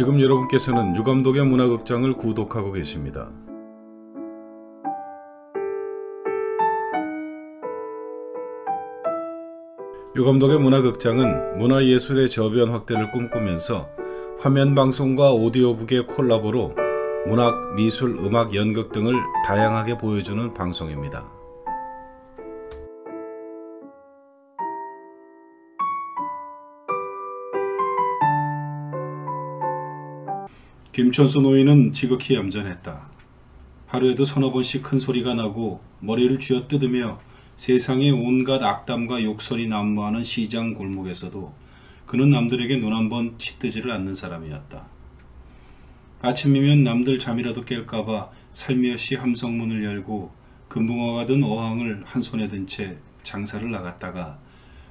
지금 여러분께서는 유감독의 문화극장을 구독하고 계십니다. 유감독의 문화극장은 문화예술의 저변 확대를 꿈꾸면서 화면방송과 오디오북의 콜라보로 문학, 미술, 음악, 연극 등을 다양하게 보여주는 방송입니다. 김천수 노인은 지극히 얌전했다. 하루에도 서너 번씩 큰 소리가 나고 머리를 쥐어뜯으며 세상의 온갖 악담과 욕설이 난무하는 시장 골목에서도 그는 남들에게 눈 한번 치뜨지를 않는 사람이었다. 아침이면 남들 잠이라도 깰까봐 살며시 함성문을 열고 금붕어가 든 어항을 한 손에 든 채 장사를 나갔다가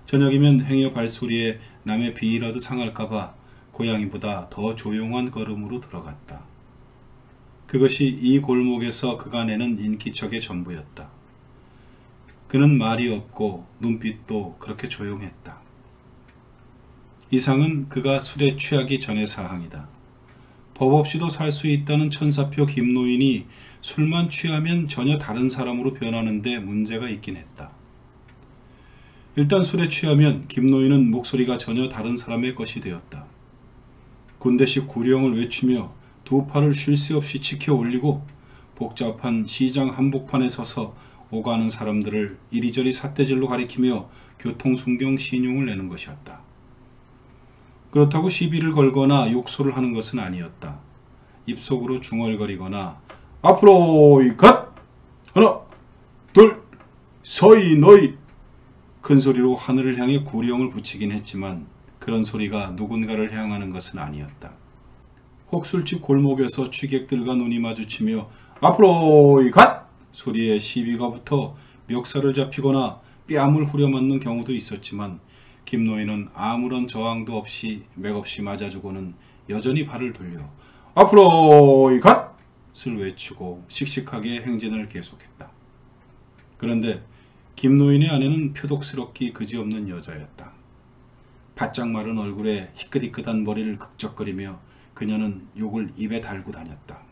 저녁이면 행여 발소리에 남의 비위라도 상할까봐 고양이보다 더 조용한 걸음으로 들어갔다. 그것이 이 골목에서 그간에는 인기척의 전부였다. 그는 말이 없고 눈빛도 그렇게 조용했다. 이상은 그가 술에 취하기 전의 사항이다. 법 없이도 살 수 있다는 천사표 김노인이 술만 취하면 전혀 다른 사람으로 변하는데 문제가 있긴 했다. 일단 술에 취하면 김노인은 목소리가 전혀 다른 사람의 것이 되었다. 군대식 구령을 외치며 두 팔을 쉴 새 없이 치켜 올리고 복잡한 시장 한복판에 서서 오가는 사람들을 이리저리 삿대질로 가리키며 교통순경 신용을 내는 것이었다. 그렇다고 시비를 걸거나 욕설을 하는 것은 아니었다. 입속으로 중얼거리거나 앞으로 갓! 하나, 둘, 서이 너희! 큰 소리로 하늘을 향해 구령을 붙이긴 했지만 그런 소리가 누군가를 향하는 것은 아니었다. 혹술집 골목에서 취객들과 눈이 마주치며 앞으로 갓! 소리에 시비가 붙어 멱살을 잡히거나 뺨을 후려맞는 경우도 있었지만 김노인은 아무런 저항도 없이 맥없이 맞아주고는 여전히 발을 돌려 앞으로 갓을 외치고 씩씩하게 행진을 계속했다. 그런데 김노인의 아내는 표독스럽기 그지없는 여자였다. 바짝 마른 얼굴에 희끗희끗한 머리를 극적거리며 그녀는 욕을 입에 달고 다녔다.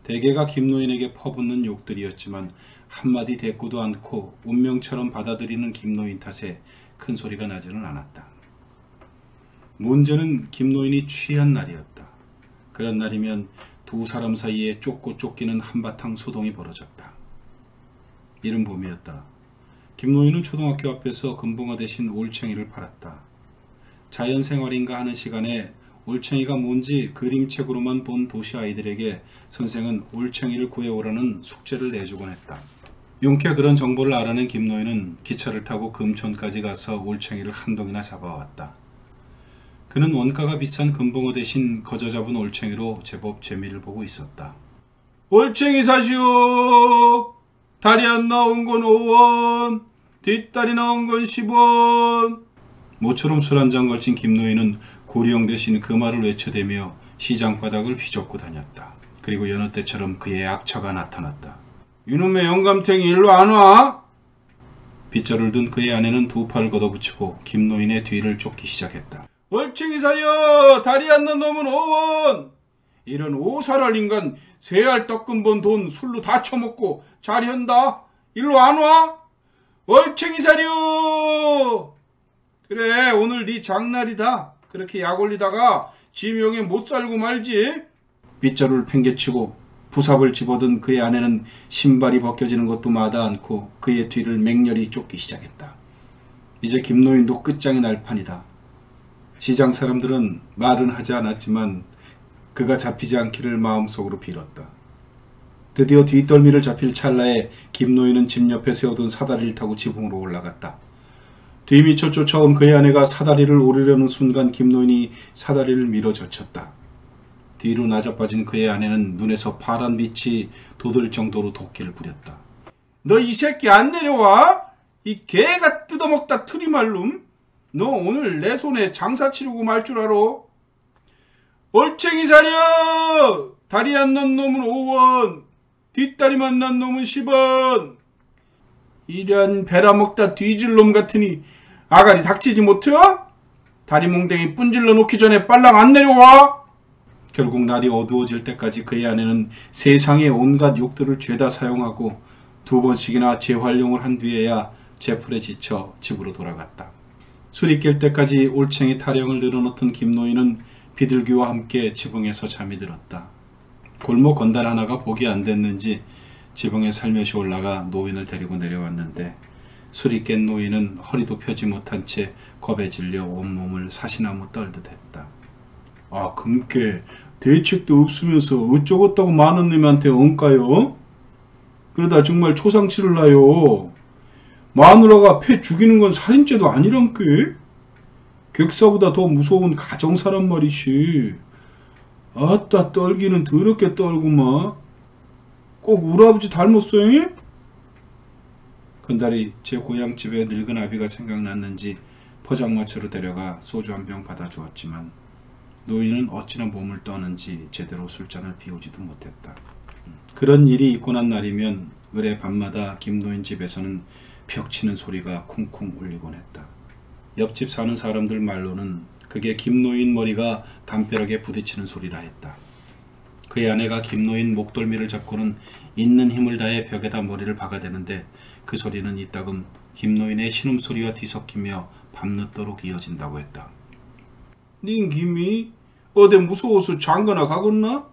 대개가 김노인에게 퍼붓는 욕들이었지만 한마디 대꾸도 않고 운명처럼 받아들이는 김노인 탓에 큰 소리가 나지는 않았다. 문제는 김노인이 취한 날이었다. 그런 날이면 두 사람 사이에 쫓고 쫓기는 한바탕 소동이 벌어졌다. 이른 봄이었다. 김노인은 초등학교 앞에서 금붕어 대신 올챙이를 팔았다. 자연생활인가 하는 시간에 올챙이가 뭔지 그림책으로만 본 도시 아이들에게 선생은 올챙이를 구해오라는 숙제를 내주곤 했다. 용케 그런 정보를 알아낸 김노인은 기차를 타고 금촌까지 가서 올챙이를 한동이나 잡아왔다. 그는 원가가 비싼 금붕어 대신 거저 잡은 올챙이로 제법 재미를 보고 있었다. 올챙이 사시오. 다리 안 나온 건 5원, 뒷다리 나온 건 10원. 모처럼 술 한잔 걸친 김노인은 구령 대신 그 말을 외쳐대며 시장 바닥을 휘젓고 다녔다. 그리고 여느 때처럼 그의 악처가 나타났다. 이놈의 영감탱이 일로 안 와? 빗자루를 든 그의 아내는 두 팔을 걷어붙이고 김노인의 뒤를 쫓기 시작했다. 얼챙이 살려! 다리 안 난 놈은 5원! 이런 오살할 인간 세알 떡금 번 돈 술로 다 처먹고 자리한다. 일로 안 와? 얼챙이 살려! 그래 오늘 네 장날이다. 그렇게 약 올리다가 지명에 못 살고 말지. 빗자루를 팽개치고 부삽을 집어든 그의 아내는 신발이 벗겨지는 것도 마다 않고 그의 뒤를 맹렬히 쫓기 시작했다. 이제 김노인도 끝장이 날 판이다. 시장 사람들은 말은 하지 않았지만 그가 잡히지 않기를 마음속으로 빌었다. 드디어 뒷덜미를 잡힐 찰나에 김노인은 집 옆에 세워둔 사다리를 타고 지붕으로 올라갔다. 뒤미쳐 쫓아온 그의 아내가 사다리를 오르려는 순간 김노인이 사다리를 밀어 젖혔다. 뒤로 나자빠진 그의 아내는 눈에서 파란 빛이 돋을 정도로 도끼를 부렸다. 너 이 새끼 안 내려와? 이 개가 뜯어먹다 트리말룸? 너 오늘 내 손에 장사 치르고 말 줄 알아? 얼챙이 사려! 다리 안 난 놈은 5원, 뒷다리만 난 놈은 10원. 이런 베라먹다 뒤질 놈 같으니 아가리 닥치지 못해? 다리몽댕이 뿜질러 놓기 전에 빨랑 안 내려와? 결국 날이 어두워질 때까지 그의 아내는 세상의 온갖 욕들을 죄다 사용하고 2번씩이나 재활용을 한 뒤에야 제풀에 지쳐 집으로 돌아갔다. 술이 깰 때까지 올챙이 타령을 늘어놓던 김노인은 비둘기와 함께 지붕에서 잠이 들었다. 골목 건달 하나가 복이 안 됐는지 지붕에 살며시 올라가 노인을 데리고 내려왔는데 술이 깬 노인은 허리도 펴지 못한 채 겁에 질려 온몸을 사시나무 떨듯 했다. 아, 금께 대책도 없으면서 어쩌겠다고 많은 놈한테 엉까요? 그러다 정말 초상치를 나요. 마누라가 패 죽이는 건 살인죄도 아니란께. 객사보다 더 무서운 가정사란 말이시. 아따 떨기는 더럽게 떨구마. 꼭 우리 아버지 닮았어요? 건달이 제 고향집에 늙은 아비가 생각났는지 포장마차로 데려가 소주 한 병 받아주었지만 노인은 어찌나 몸을 떠는지 제대로 술잔을 비우지도 못했다. 그런 일이 있고 난 날이면 을의 밤마다 김노인 집에서는 벽치는 소리가 쿵쿵 울리곤 했다. 옆집 사는 사람들 말로는 그게 김노인 머리가 담벼락에 부딪히는 소리라 했다. 그의 아내가 김노인 목덜미를 잡고는 있는 힘을 다해 벽에다 머리를 박아대는데 그 소리는 이따금 김노인의 신음소리와 뒤섞이며 밤늦도록 이어진다고 했다. 닌 김이 어디 무서워서 장가나 가겄나?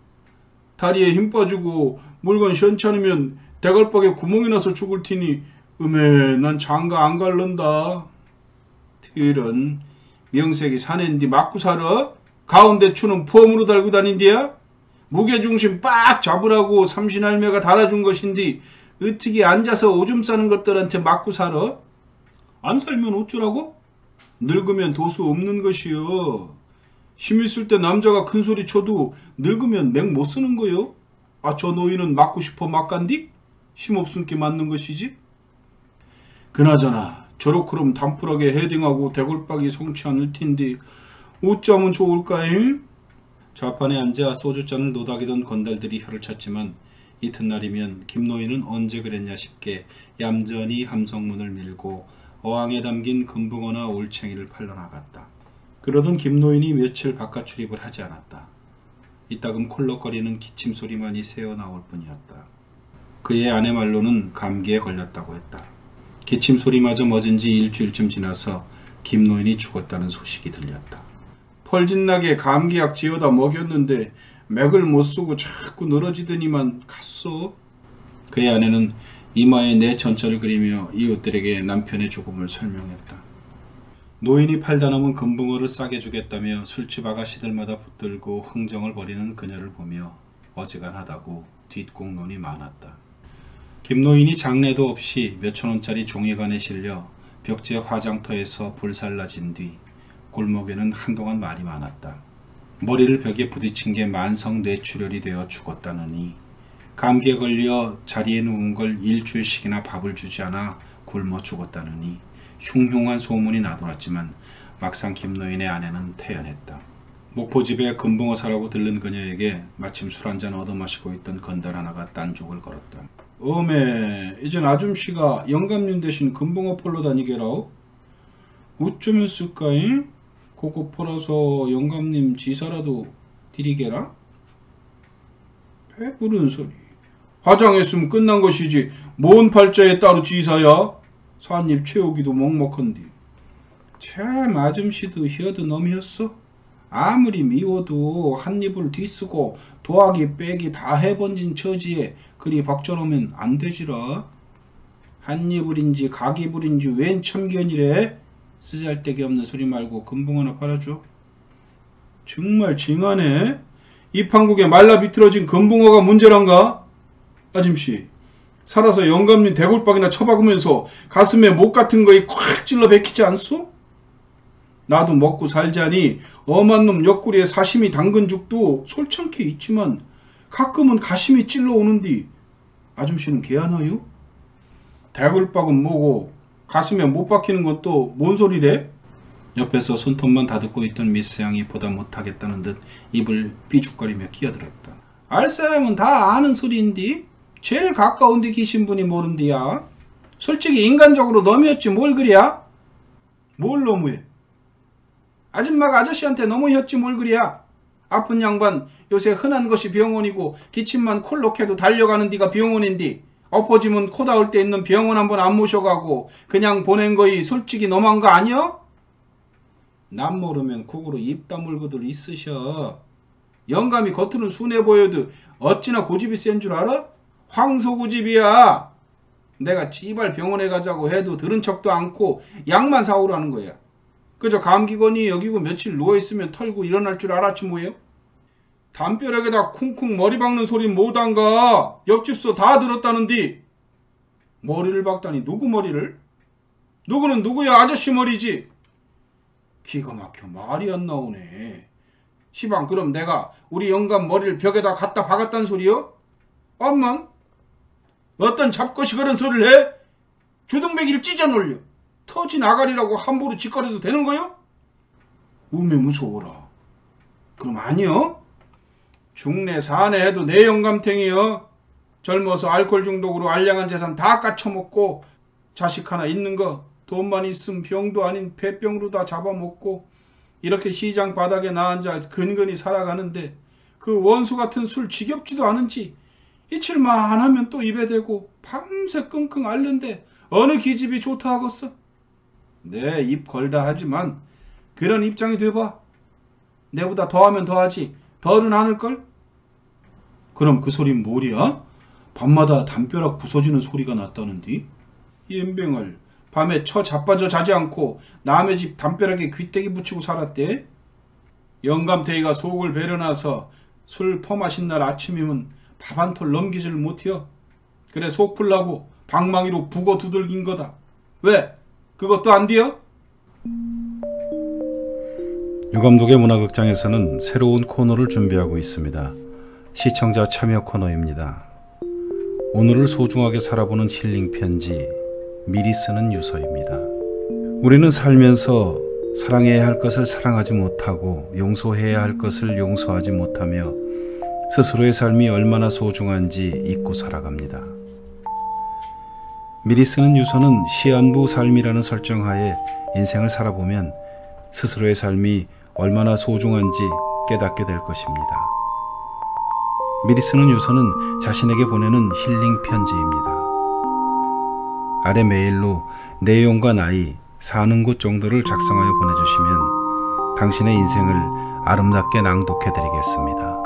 다리에 힘 빠지고 물건 시원찮으면 대갈박에 구멍이 나서 죽을 테니 음에 난 장가 안 갈런다. 틀은 명색이 사낸디 맞고 살아? 가운데 추는 폼으로 달고 다닌디야? 무게중심 빡 잡으라고 삼신할매가 달아준 것인디 어떻게 앉아서 오줌 싸는 것들한테 맞고 살아? 안 살면 어쩌라고? 늙으면 도수 없는 것이여. 힘 있을 때 남자가 큰 소리 쳐도 늙으면 맹 못 쓰는 거요. 아, 저 노인은 맞고 싶어 맞간디? 힘 없음께 맞는 것이지? 그나저나 저렇게럼 단풀하게 헤딩하고 대골박이 성치 않을 텐데 어쩌면 좋을까잉? 좌판에 앉아 소주잔을 노닥이던 건달들이 혀를 찼지만 이튿날이면 김노인은 언제 그랬냐 싶게 얌전히 함성문을 밀고 어항에 담긴 금붕어나 올챙이를 팔러 나갔다. 그러던 김노인이 며칠 바깥 출입을 하지 않았다. 이따금 콜록거리는 기침 소리만이 새어나올 뿐이었다. 그의 아내 말로는 감기에 걸렸다고 했다. 기침 소리마저 멎은 지 일주일쯤 지나서 김노인이 죽었다는 소식이 들렸다. 펄진나게 감기약 지어다 먹였는데 맥을 못 쓰고 자꾸 늘어지더니만 갔어. 그의 아내는 이마에 내천처를 그리며 이웃들에게 남편의 죽음을 설명했다. 노인이 팔다 남은 금붕어를 싸게 주겠다며 술집 아가씨들마다 붙들고 흥정을 벌이는 그녀를 보며 어지간하다고 뒷공론이 많았다. 김노인이 장례도 없이 몇천원짜리 종이관에 실려 벽제 화장터에서 불살라진 뒤 골목에는 한동안 말이 많았다. 머리를 벽에 부딪힌 게 만성 뇌출혈이 되어 죽었다느니 감기에 걸려 자리에 누운 걸 일주일씩이나 밥을 주지 않아 굶어 죽었다느니 흉흉한 소문이 나돌았지만 막상 김노인의 아내는 태연했다. 목포집에 금붕어 사라고 들른 그녀에게 마침 술 한잔 얻어마시고 있던 건달 하나가 딴죽을 걸었다. 어메, 이젠 아줌씨가 영감님 대신 금붕어 폴러 다니게라오? 어쩌면 쓸까잉? 그거 팔아서 영감님 지사라도 드리게라? 배부른 소리. 화장했으면 끝난 것이지 뭔 팔자에 따로 지사야? 산입 채우기도 먹먹한디. 참 아줌씨도 희어도 놈이었어. 아무리 미워도 한 입을 뒤쓰고 도하기 빼기 다 해번진 처지에 그리 박져놓으면 안 되지라. 한 이불인지 각이불인지 웬 참견이래. 쓰잘데기 없는 소리 말고 금붕 하나 팔아줘. 정말 징하네. 이 판국에 말라 비틀어진 금붕어가 문제란가? 아줌씨, 살아서 영감님 대골박이나 쳐박으면서 가슴에 목 같은 거에 콱 찔러 베키지 않소? 나도 먹고 살자니 엄한 놈 옆구리에 사시미 담근 죽도 솔창게 있지만 가끔은 가심이 찔러 오는디 아줌씨는 개하나요? 대골박은 뭐고 가슴에 못 박히는 건 또 뭔 소리래? 옆에서 손톱만 다듬고 있던 미스양이 보다 못하겠다는 듯 입을 삐죽거리며 끼어들었다. 알 사람은 다 아는 소리인디 제일 가까운 데 계신 분이 모른디야. 솔직히 인간적으로 너무했지 뭘 그랴? 뭘 너무해? 아줌마가 아저씨한테 너무했지 뭘 그랴? 아픈 양반 요새 흔한 것이 병원이고 기침만 콜록해도 달려가는 데가 병원인디 엎어지면 코 닿을 때 있는 병원 한번 안 모셔가고 그냥 보낸 거이 솔직히 너무한 거 아니여? 남 모르면 국으로 입 다물고들 있으셔. 영감이 겉으로는 순해 보여도 어찌나 고집이 센 줄 알아? 황소고집이야. 내가 지발 병원에 가자고 해도 들은 척도 않고 약만 사오라는 거야. 그저 감기거니 여기고 며칠 누워있으면 털고 일어날 줄 알았지 뭐예요? 담벼락에다 쿵쿵 머리 박는 소리 못한가? 옆집서 다 들었다는디. 머리를 박다니 누구 머리를? 누구는 누구야? 아저씨 머리지. 기가 막혀 말이 안 나오네. 시방 그럼 내가 우리 영감 머리를 벽에다 갖다 박았단 소리요? 엄만 어떤 잡것이 그런 소리를 해? 주둥배기를 찢어 놀려. 터진 아가리라고 함부로 짓거려도 되는 거요? 음에 무서워라. 그럼 아니요? 중내 사내 해도 내 영감탱이요. 젊어서 알코올 중독으로 알량한 재산 다 까쳐먹고 자식 하나 있는 거 돈만 있으면 병도 아닌 폐병으로 다 잡아먹고 이렇게 시장 바닥에 나앉아 근근히 살아가는데 그 원수 같은 술 지겹지도 않은지 이칠만 하면 또 입에 대고 밤새 끙끙 앓는데 어느 기집이 좋다 하겠어? 내 입 걸다 하지만 그런 입장이 돼봐. 내보다 더하면 더하지 덜은 않을걸? 그럼 그 소린 뭐랴? 밤마다 담벼락 부서지는 소리가 났다는디? 옌병을 밤에 처 자빠져 자지 않고 남의 집 담벼락에 귀때기 붙이고 살았대? 영감태이가 속을 배려놔서 술 퍼마신 날 아침이면 밥 한 톨 넘기지를 못해요. 그래 속 풀라고 방망이로 북어 두들긴 거다. 왜? 그것도 안 돼요? 유감독의 문화극장에서는 새로운 코너를 준비하고 있습니다. 시청자 참여 코너입니다. 오늘을 소중하게 살아보는 힐링 편지, 미리 쓰는 유서입니다. 우리는 살면서 사랑해야 할 것을 사랑하지 못하고 용서해야 할 것을 용서하지 못하며 스스로의 삶이 얼마나 소중한지 잊고 살아갑니다. 미리 쓰는 유서는 시한부 삶이라는 설정하에 인생을 살아보면 스스로의 삶이 얼마나 소중한지 깨닫게 될 것입니다. 미리 쓰는 유서는 자신에게 보내는 힐링 편지입니다. 아래 메일로 내용과 나이, 사는 곳 정도를 작성하여 보내주시면 당신의 인생을 아름답게 낭독해 드리겠습니다.